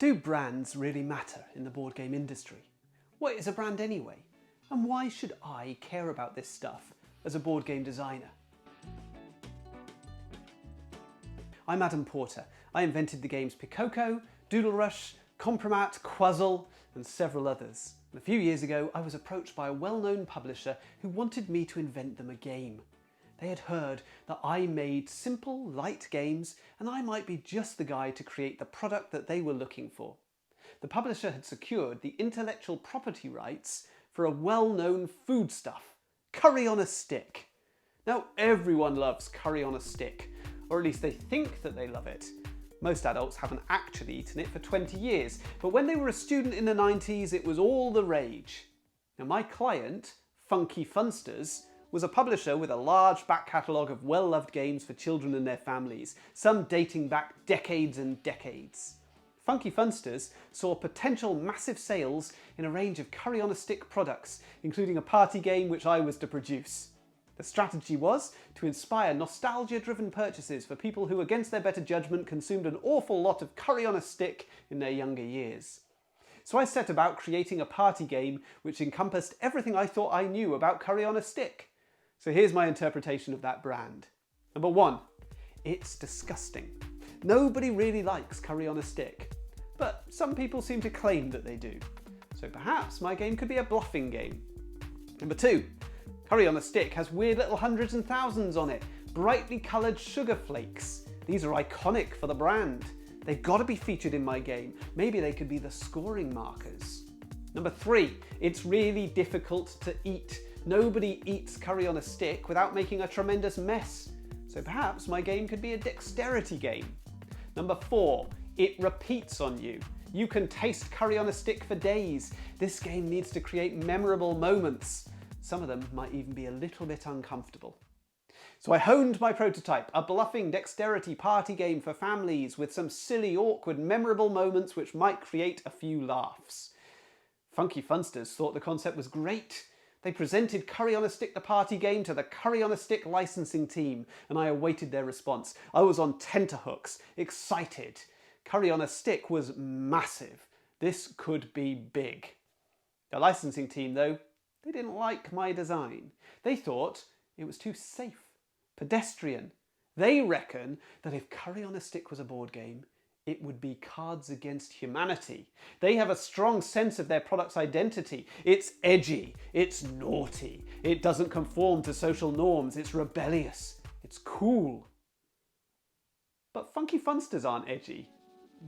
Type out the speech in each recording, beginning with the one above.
Do brands really matter in the board game industry? What is a brand anyway? And why should I care about this stuff as a board game designer? I'm Adam Porter. I invented the games Pikoko, Doodle Rush, Compromat, Quazzle, and several others. And a few years ago, I was approached by a well-known publisher who wanted me to invent them a game. They had heard that I made simple, light games, and I might be just the guy to create the product that they were looking for. The publisher had secured the intellectual property rights for a well-known foodstuff, curry on a stick. Now, everyone loves curry on a stick, or at least they think that they love it. Most adults haven't actually eaten it for 20 years, but when they were a student in the 90s, it was all the rage. Now, my client, Funky Funsters, was a publisher with a large back catalogue of well-loved games for children and their families, some dating back decades and decades. Funky Funsters saw potential massive sales in a range of curry-on-a-stick products, including a party game which I was to produce. The strategy was to inspire nostalgia-driven purchases for people who, against their better judgment, consumed an awful lot of curry-on-a-stick in their younger years. So I set about creating a party game which encompassed everything I thought I knew about curry-on-a-stick. So here's my interpretation of that brand. Number one, it's disgusting. Nobody really likes curry on a stick, but some people seem to claim that they do. So perhaps my game could be a bluffing game. Number two, curry on a stick has weird little hundreds and thousands on it, brightly coloured sugar flakes. These are iconic for the brand. They've got to be featured in my game. Maybe they could be the scoring markers. Number three, it's really difficult to eat. Nobody eats curry on a stick without making a tremendous mess. So perhaps my game could be a dexterity game. Number four, it repeats on you. You can taste curry on a stick for days. This game needs to create memorable moments. Some of them might even be a little bit uncomfortable. So I honed my prototype, a bluffing dexterity party game for families with some silly, awkward, memorable moments which might create a few laughs. Funky Funsters thought the concept was great. They presented Curry on a Stick the party game to the Curry on a Stick licensing team, and I awaited their response. I was on tenterhooks, excited. Curry on a Stick was massive. This could be big. The licensing team, though, they didn't like my design. They thought it was too safe, pedestrian. They reckon that if Curry on a Stick was a board game, it would be Cards Against Humanity. They have a strong sense of their product's identity. It's edgy, it's naughty, it doesn't conform to social norms, it's rebellious, it's cool. But Funky Funsters aren't edgy.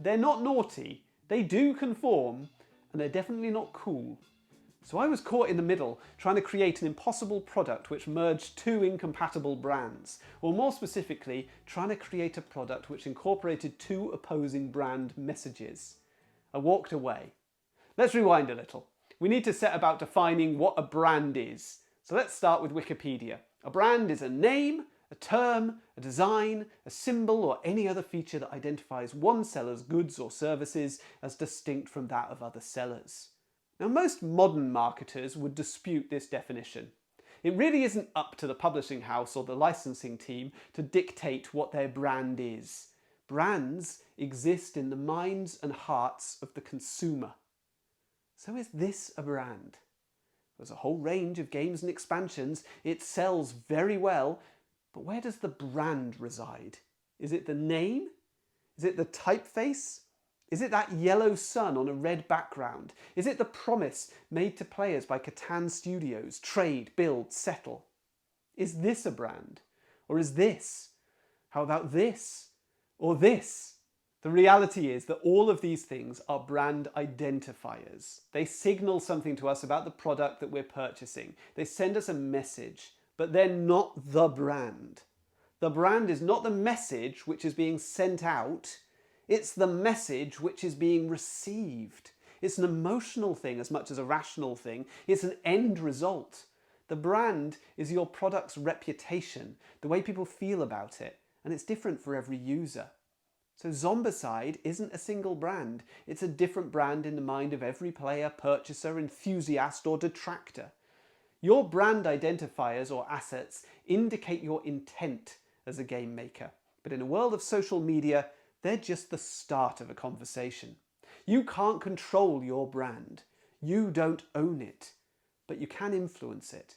They're not naughty, they do conform, and they're definitely not cool. So I was caught in the middle, trying to create an impossible product which merged two incompatible brands, or more specifically, trying to create a product which incorporated two opposing brand messages. I walked away. Let's rewind a little. We need to set about defining what a brand is. So let's start with Wikipedia. A brand is a name, a term, a design, a symbol, or any other feature that identifies one seller's goods or services as distinct from that of other sellers. Now, most modern marketers would dispute this definition. It really isn't up to the publishing house or the licensing team to dictate what their brand is. Brands exist in the minds and hearts of the consumer. So is this a brand? There's a whole range of games and expansions. It sells very well, but where does the brand reside? Is it the name? Is it the typeface? Is it that yellow sun on a red background? Is it the promise made to players by Catan Studios, trade, build, settle? Is this a brand? Or is this? How about this? Or this? The reality is that all of these things are brand identifiers. They signal something to us about the product that we're purchasing. They send us a message, but they're not the brand. The brand is not the message which is being sent out. It's the message which is being received. It's an emotional thing as much as a rational thing. It's an end result. The brand is your product's reputation, the way people feel about it, and it's different for every user. So Zombicide isn't a single brand. It's a different brand in the mind of every player, purchaser, enthusiast, or detractor. Your brand identifiers or assets indicate your intent as a game maker. But in a world of social media, they're just the start of a conversation. You can't control your brand. You don't own it, but you can influence it.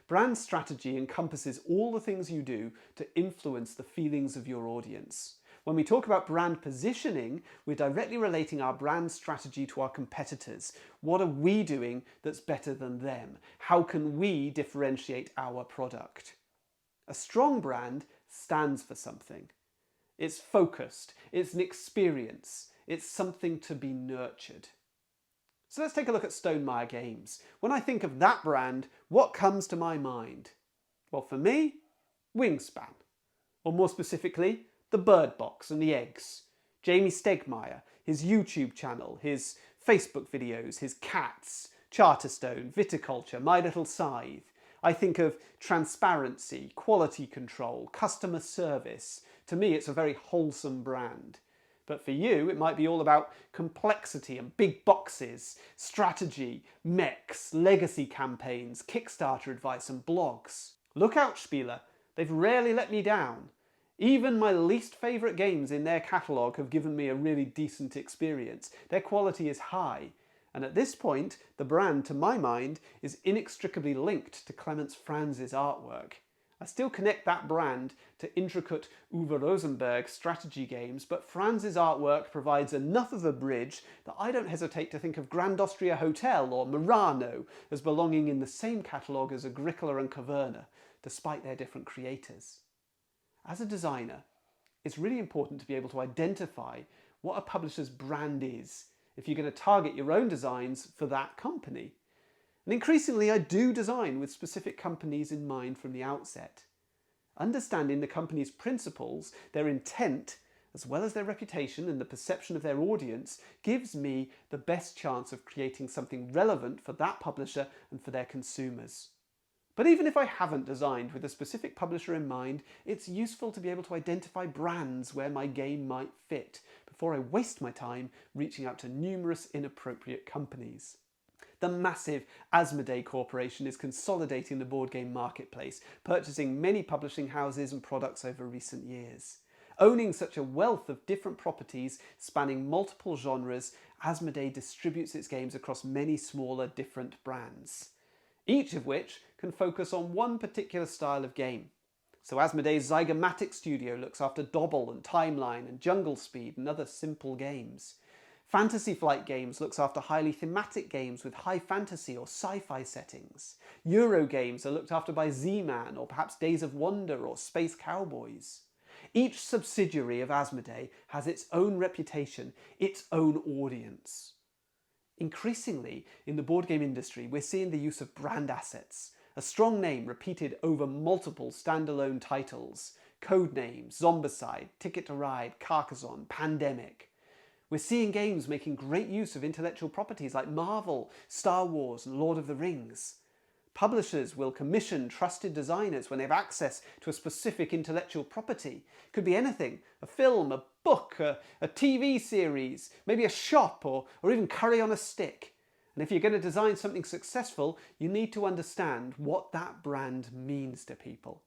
Brand strategy encompasses all the things you do to influence the feelings of your audience. When we talk about brand positioning, we're directly relating our brand strategy to our competitors. What are we doing that's better than them? How can we differentiate our product? A strong brand stands for something. It's focused, it's an experience, it's something to be nurtured. So let's take a look at Stonemaier Games. When I think of that brand, what comes to my mind? Well, for me, Wingspan. Or more specifically, the bird box and the eggs. Jamie Stegmaier, his YouTube channel, his Facebook videos, his cats, Charterstone, viticulture, My Little Scythe. I think of transparency, quality control, customer service. To me, it's a very wholesome brand. But for you, it might be all about complexity and big boxes, strategy, mechs, legacy campaigns, Kickstarter advice and blogs. Look out, Spieler, they've rarely let me down. Even my least favourite games in their catalogue have given me a really decent experience. Their quality is high. And at this point, the brand, to my mind, is inextricably linked to Clemens Franz's artwork. I still connect that brand to intricate Uwe Rosenberg strategy games, but Franz's artwork provides enough of a bridge that I don't hesitate to think of Grand Austria Hotel or Murano as belonging in the same catalogue as Agricola and Caverna, despite their different creators. As a designer, it's really important to be able to identify what a publisher's brand is if you're going to target your own designs for that company. And increasingly, I do design with specific companies in mind from the outset. Understanding the company's principles, their intent, as well as their reputation and the perception of their audience, gives me the best chance of creating something relevant for that publisher and for their consumers. But even if I haven't designed with a specific publisher in mind, it's useful to be able to identify brands where my game might fit before I waste my time reaching out to numerous inappropriate companies. The massive Asmodee Corporation is consolidating the board game marketplace, purchasing many publishing houses and products over recent years. Owning such a wealth of different properties spanning multiple genres, Asmodee distributes its games across many smaller, different brands, each of which can focus on one particular style of game. So Asmodee's Zygomatic Studio looks after Dobble and Timeline and Jungle Speed and other simple games. Fantasy Flight Games looks after highly thematic games with high fantasy or sci-fi settings. Euro games are looked after by Z-Man or perhaps Days of Wonder or Space Cowboys. Each subsidiary of Asmodee has its own reputation, its own audience. Increasingly, in the board game industry, we're seeing the use of brand assets, a strong name repeated over multiple standalone titles, Codenames, Zombicide, Ticket to Ride, Carcassonne, Pandemic. We're seeing games making great use of intellectual properties like Marvel, Star Wars and Lord of the Rings. Publishers will commission trusted designers when they have access to a specific intellectual property. It could be anything, a film, a book, a TV series, maybe a shop or even curry on a stick. And if you're going to design something successful, you need to understand what that brand means to people.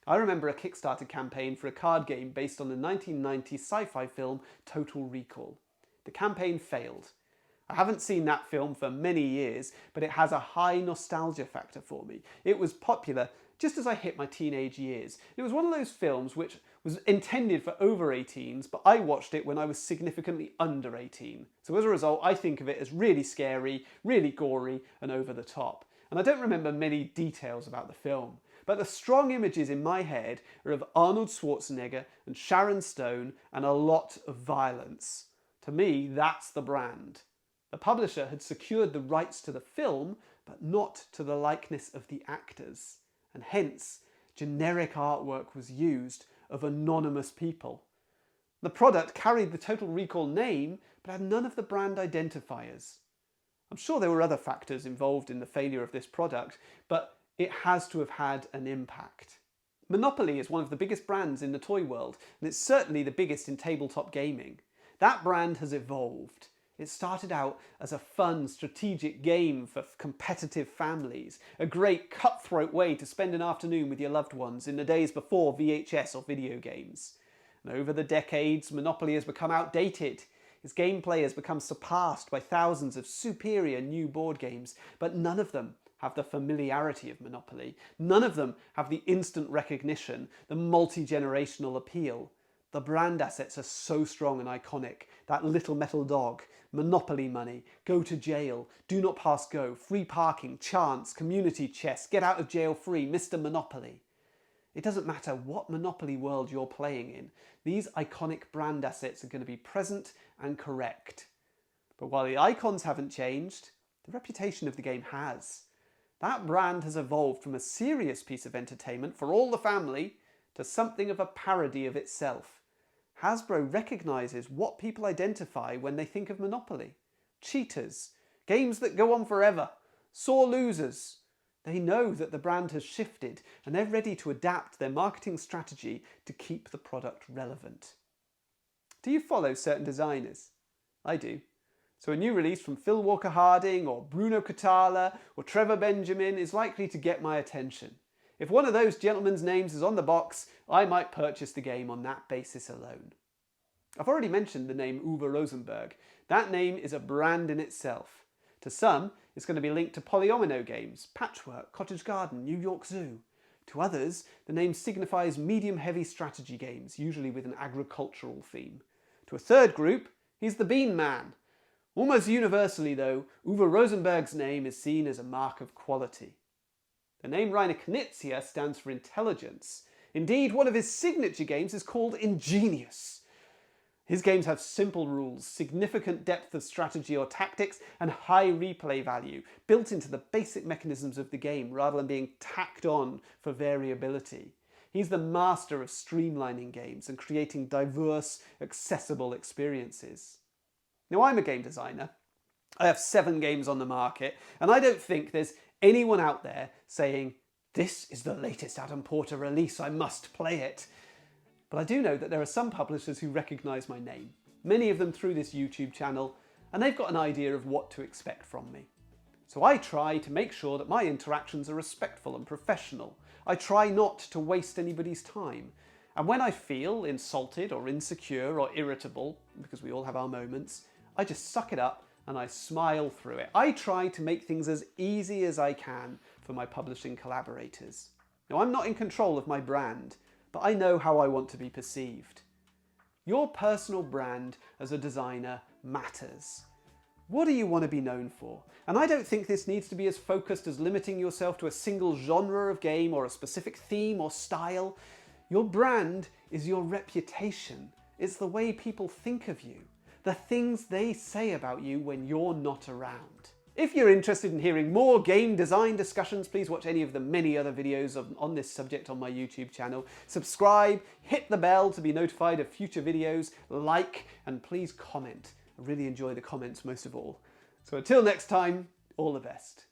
I remember a Kickstarter campaign for a card game based on the 1990 sci-fi film Total Recall. The campaign failed. I haven't seen that film for many years, but it has a high nostalgia factor for me. It was popular just as I hit my teenage years. It was one of those films which was intended for over 18s, but I watched it when I was significantly under 18. So as a result, I think of it as really scary, really gory, and over the top. And I don't remember many details about the film. But the strong images in my head are of Arnold Schwarzenegger and Sharon Stone and a lot of violence. To me, that's the brand. The publisher had secured the rights to the film, but not to the likeness of the actors. And hence, generic artwork was used of anonymous people. The product carried the Total Recall name, but had none of the brand identifiers. I'm sure there were other factors involved in the failure of this product, but it has to have had an impact. Monopoly is one of the biggest brands in the toy world, and it's certainly the biggest in tabletop gaming. That brand has evolved. It started out as a fun, strategic game for competitive families, a great cutthroat way to spend an afternoon with your loved ones in the days before VHS or video games. And over the decades, Monopoly has become outdated. Its gameplay has become surpassed by thousands of superior new board games, but none of them have the familiarity of Monopoly. None of them have the instant recognition, the multi-generational appeal. The brand assets are so strong and iconic. That little metal dog, Monopoly money, go to jail, do not pass go, free parking, chance, community chest, get out of jail free, Mr. Monopoly. It doesn't matter what Monopoly world you're playing in, these iconic brand assets are going to be present and correct. But while the icons haven't changed, the reputation of the game has. That brand has evolved from a serious piece of entertainment for all the family to something of a parody of itself. Hasbro recognises what people identify when they think of Monopoly. Cheaters, games that go on forever, sore losers. They know that the brand has shifted and they're ready to adapt their marketing strategy to keep the product relevant. Do you follow certain designers? I do. So a new release from Phil Walker Harding or Bruno Catala or Trevor Benjamin is likely to get my attention. If one of those gentlemen's names is on the box, I might purchase the game on that basis alone. I've already mentioned the name Uwe Rosenberg. That name is a brand in itself. To some, it's going to be linked to polyomino games, Patchwork, Cottage Garden, New York Zoo. To others, the name signifies medium-heavy strategy games, usually with an agricultural theme. To a third group, he's the Bean Man. Almost universally, though, Uwe Rosenberg's name is seen as a mark of quality. The name Reiner Knizia stands for intelligence. Indeed, one of his signature games is called Ingenious. His games have simple rules, significant depth of strategy or tactics, and high replay value, built into the basic mechanisms of the game rather than being tacked on for variability. He's the master of streamlining games and creating diverse, accessible experiences. Now, I'm a game designer. I have 7 games on the market, and I don't think there's anyone out there saying, "This is the latest Adam Porter release, I must play it." But I do know that there are some publishers who recognise my name, many of them through this YouTube channel, and they've got an idea of what to expect from me. So I try to make sure that my interactions are respectful and professional. I try not to waste anybody's time. And when I feel insulted or insecure or irritable, because we all have our moments, I just suck it up and I smile through it. I try to make things as easy as I can for my publishing collaborators. Now, I'm not in control of my brand, but I know how I want to be perceived. Your personal brand as a designer matters. What do you want to be known for? And I don't think this needs to be as focused as limiting yourself to a single genre of game or a specific theme or style. Your brand is your reputation. It's the way people think of you, the things they say about you when you're not around. If you're interested in hearing more game design discussions, please watch any of the many other videos on this subject on my YouTube channel. Subscribe, hit the bell to be notified of future videos, like, and please comment. I really enjoy the comments most of all. So until next time, all the best.